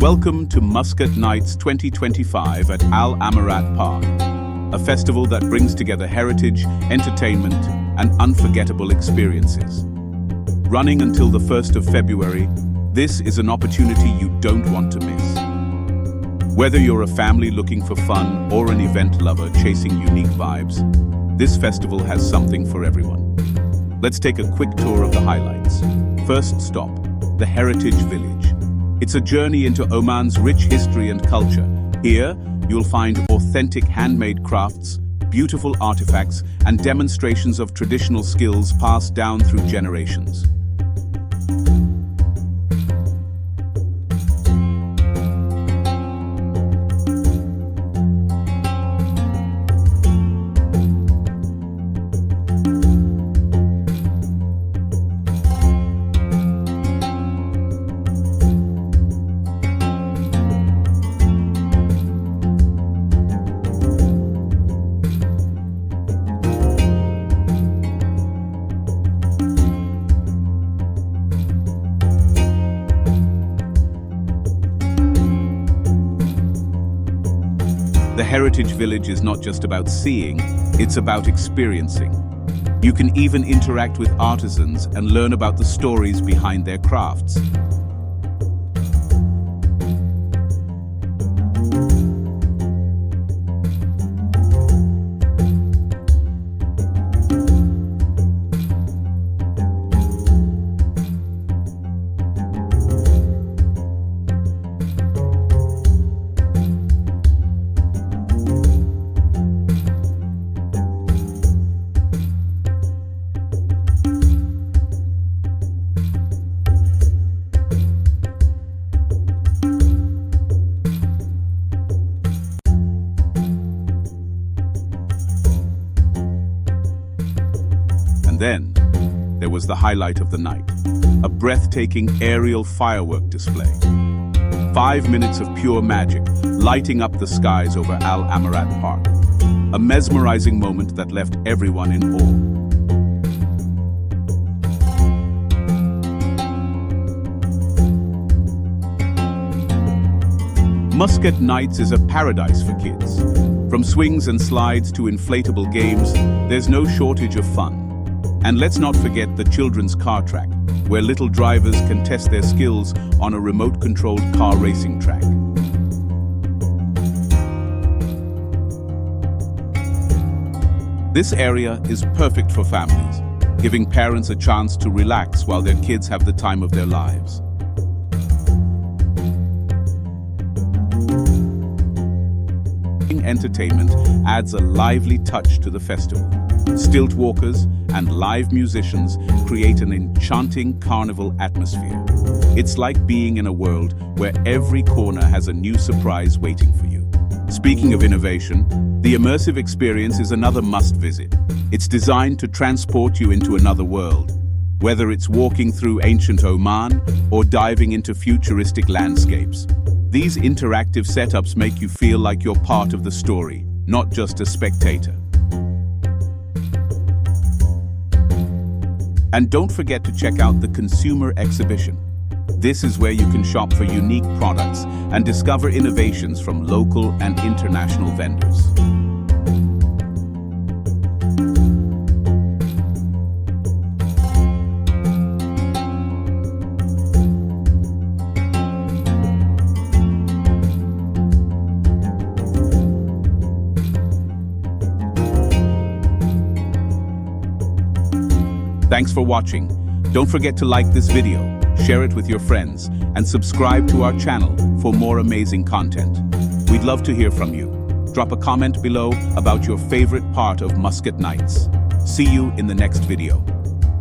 Welcome to Muscat Nights 2025 at Amerat Park, a festival that brings together heritage, entertainment, and unforgettable experiences. Running until the 1st of February, this is an opportunity you don't want to miss. Whether you're a family looking for fun or an event lover chasing unique vibes, this festival has something for everyone. Let's take a quick tour of the highlights. First stop, the Heritage Village. It's a journey into Oman's rich history and culture. Here, you'll find authentic handmade crafts, beautiful artifacts, and demonstrations of traditional skills passed down through generations. The Heritage Village is not just about seeing, it's about experiencing. You can even interact with artisans and learn about the stories behind their crafts. Then, there was the highlight of the night, a breathtaking aerial firework display. 5 minutes of pure magic, lighting up the skies over Amerat Park. A mesmerizing moment that left everyone in awe. Muscat Nights is a paradise for kids. From swings and slides to inflatable games, there's no shortage of fun. And let's not forget the children's car track, where little drivers can test their skills on a remote-controlled car racing track. This area is perfect for families, giving parents a chance to relax while their kids have the time of their lives. Entertainment adds a lively touch to the festival. Stilt walkers and live musicians create an enchanting carnival atmosphere. It's like being in a world where every corner has a new surprise waiting for you. Speaking of innovation, the immersive experience is another must-visit. It's designed to transport you into another world, whether it's walking through ancient Oman or diving into futuristic landscapes. These interactive setups make you feel like you're part of the story, not just a spectator. And don't forget to check out the consumer exhibition. This is where you can shop for unique products and discover innovations from local and international vendors. Thanks for watching. Don't forget to like this video, share it with your friends, and subscribe to our channel for more amazing content. We'd love to hear from you. Drop a comment below about your favorite part of Muscat Nights. See you in the next video.